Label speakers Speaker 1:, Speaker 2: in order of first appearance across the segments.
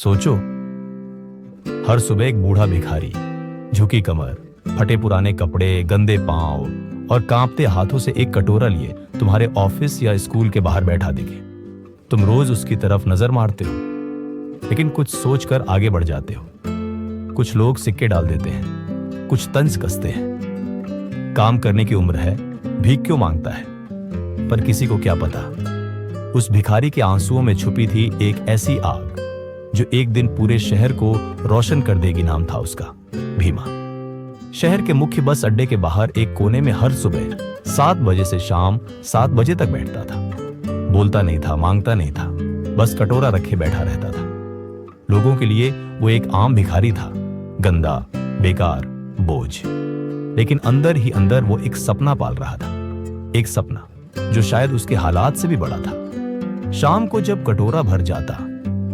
Speaker 1: सोचो, हर सुबह एक बूढ़ा भिखारी, झुकी कमर, फटे पुराने कपड़े, गंदे पांव और कांपते हाथों से एक कटोरा लिए तुम्हारे ऑफिस या स्कूल के बाहर बैठा दिखे। तुम रोज उसकी तरफ नजर मारते हो, लेकिन कुछ सोचकर आगे बढ़ जाते हो। कुछ लोग सिक्के डाल देते हैं, कुछ तंज कसते हैं। काम करने की उम्र है, भीख क्यों मांगता है? पर किसी को क्या पता, उस भिखारी के आंसुओं में छुपी थी एक ऐसी आग जो एक दिन पूरे शहर को रोशन कर देगी। नाम था उसका भीमा। शहर के मुख्य बस अड्डे के बाहर एक कोने में हर सुबह 7 बजे से शाम 7 बजे तक बैठता था। बोलता नहीं था, मांगता नहीं था, बस कटोरा रखे बैठा रहता था। लोगों के लिए वो एक आम भिखारी था, गंदा, बेकार, बोझ। लेकिन अंदर ही अंदर वो एक सपना पाल रहा था, एक सपना जो शायद उसके हालात से भी बड़ा था। शाम को जब कटोरा भर जाता,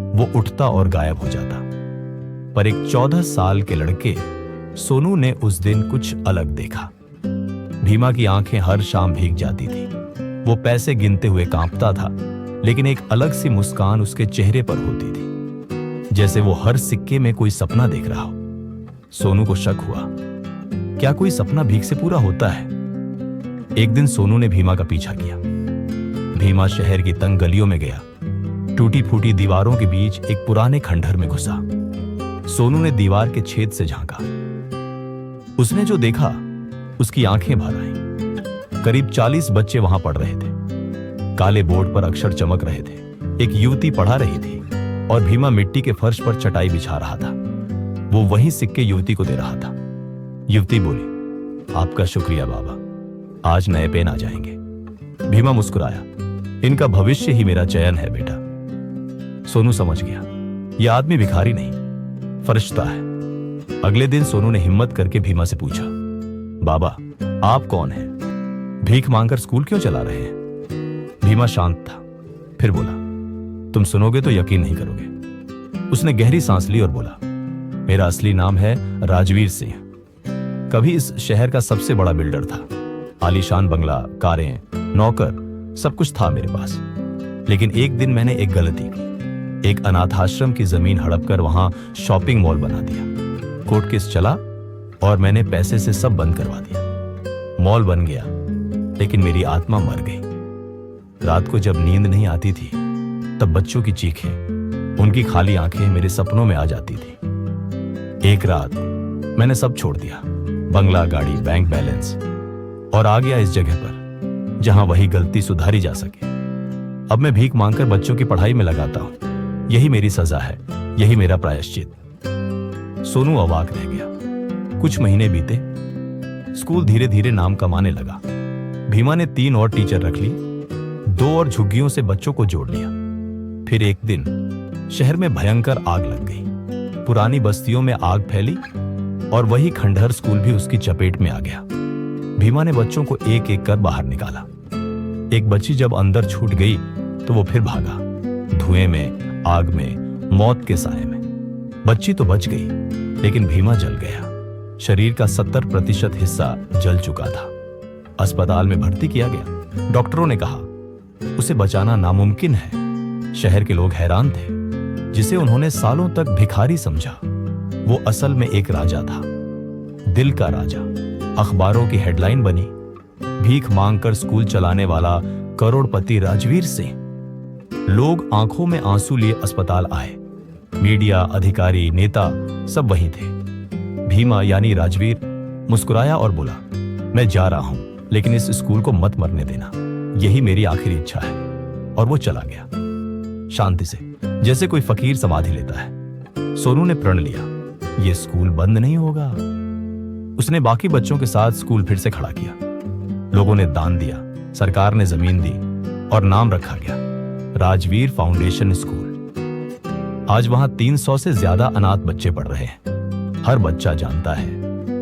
Speaker 1: वो उठता और गायब हो जाता। पर एक 14 साल के लड़के सोनू ने उस दिन कुछ अलग देखा। भीमा की आंखें हर शाम भीग जाती थी। वो पैसे गिनते हुए कांपता था, लेकिन एक अलग सी मुस्कान उसके चेहरे पर होती थी, जैसे वो हर सिक्के में कोई सपना देख रहा हो। सोनू को शक हुआ, क्या कोई सपना भीख से पूरा होता है? एक दिन सोनू ने भीमा का पीछा किया। भीमा शहर की तंग गलियों में गया, टूटी फूटी दीवारों के बीच एक पुराने खंडहर में घुसा। सोनू ने दीवार के छेद से झांका। उसने जो देखा, उसकी आंखें भर आईं। करीब 40 बच्चे वहां पढ़ रहे थे। काले बोर्ड पर अक्षर चमक रहे थे। एक युवती पढ़ा रही थी और भीमा मिट्टी के फर्श पर चटाई बिछा रहा था। वो वही सिक्के युवती को दे रहा था। युवती बोली, आपका शुक्रिया बाबा, आज नए पेन आ जाएंगे। भीमा मुस्कुराया, इनका भविष्य ही मेरा चयन है बेटा। सोनू समझ गया, यह आदमी भिखारी नहीं, फरिश्ता है। अगले दिन सोनू ने हिम्मत करके भीमा से पूछा, बाबा आप कौन हैं? भीख मांगकर स्कूल क्यों चला रहे हैं? भीमा शांत था, फिर बोला, तुम सुनोगे तो यकीन नहीं करोगे। उसने गहरी सांस ली और बोला, मेरा असली नाम है राजवीर सिंह। कभी इस शहर का सबसे बड़ा बिल्डर था। आलीशान बंगला, कारें, नौकर, सब कुछ था मेरे पास। लेकिन एक दिन मैंने एक गलती की। एक अनाथाश्रम की जमीन हड़प कर वहां शॉपिंग मॉल बना दिया। कोर्ट केस चला और मैंने पैसे से सब बंद करवा दिया। मॉल बन गया, लेकिन मेरी आत्मा मर गई। रात को जब नींद नहीं आती थी, तब बच्चों की चीखें, उनकी खाली आंखें मेरे सपनों में आ जाती थी। एक रात मैंने सब छोड़ दिया, बंगला, गाड़ी, बैंक बैलेंस, और आ गया इस जगह पर जहां वही गलती सुधारी जा सके। अब मैं भीख मांगकर बच्चों की पढ़ाई में लगाता हूं। यही मेरी सजा है, यही मेरा प्रायश्चित। सोनू अवाक रह गया। कुछ महीने बीते। स्कूल धीरे धीरे नाम कमाने लगा। भीमा ने 3 और टीचर रख ली, 2 और झुग्गियों से बच्चों को जोड़ लिया। फिर एक दिन शहर में भयंकर आग लग गई। पुरानी बस्तियों में आग फैली और वही खंडहर स्कूल भी उसकी चपेट में आ गया। भीमा ने बच्चों को एक एक कर बाहर निकाला। एक बच्ची जब अंदर छूट गई तो वो फिर भागा, धुएं में, आग में, मौत के साए में। बच्ची तो बच गई, लेकिन भीमा जल गया। शरीर का 70% हिस्सा जल चुका था। अस्पताल में भर्ती किया गया। डॉक्टरों ने कहा उसे बचाना नामुमकिन है। शहर के लोग हैरान थे। जिसे उन्होंने सालों तक भिखारी समझा, वो असल में एक राजा था, दिल का राजा। अखबारों की हेडलाइन बनी, भीख मांगकर स्कूल चलाने वाला करोड़पति राजवीर सिंह। लोग आंखों में आंसू लिए अस्पताल आए। मीडिया, अधिकारी, नेता सब वहीं थे। भीमा यानी राजवीर मुस्कुराया और बोला, मैं जा रहा हूं, लेकिन इस स्कूल को मत मरने देना, यही मेरी आखिरी इच्छा है। और वो चला गया, शांति से, जैसे कोई फकीर समाधि लेता है। सोनू ने प्रण लिया, ये स्कूल बंद नहीं होगा। उसने बाकी बच्चों के साथ स्कूल फिर से खड़ा किया। लोगों ने दान दिया, सरकार ने जमीन दी और नाम रखा गया राजवीर फाउंडेशन स्कूल। आज वहां 300 से ज्यादा अनाथ बच्चे पढ़ रहे हैं। हर बच्चा जानता है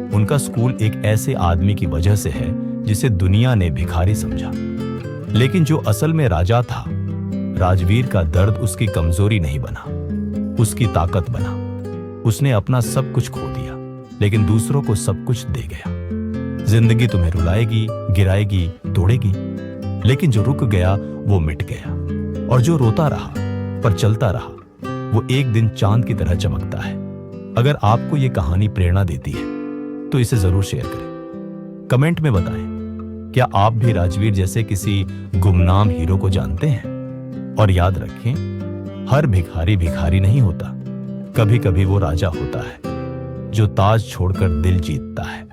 Speaker 1: उनका स्कूल एक ऐसे आदमी की वजह से है जिसे दुनिया ने भिखारी समझा। लेकिन जो असल में राजा था, राजवीर का दर्द उसकी कमजोरी नहीं बना, उसकी ताकत बना। उसने अपना सब कुछ खो दिया, लेकिन दूसरों को सब कुछ दे गया। जिंदगी तुम्हें रुलाएगी, गिराएगी, तोड़ेगी, लेकिन जो रुक गया वो मिट गया। और जो रोता रहा पर चलता रहा, वो एक दिन चांद की तरह चमकता है। अगर आपको ये कहानी प्रेरणा देती है तो इसे जरूर शेयर करें। कमेंट में बताएं, क्या आप भी राजवीर जैसे किसी गुमनाम हीरो को जानते हैं? और याद रखें, हर भिखारी भिखारी नहीं होता, कभी कभी वो राजा होता है जो ताज छोड़कर दिल जीतता है।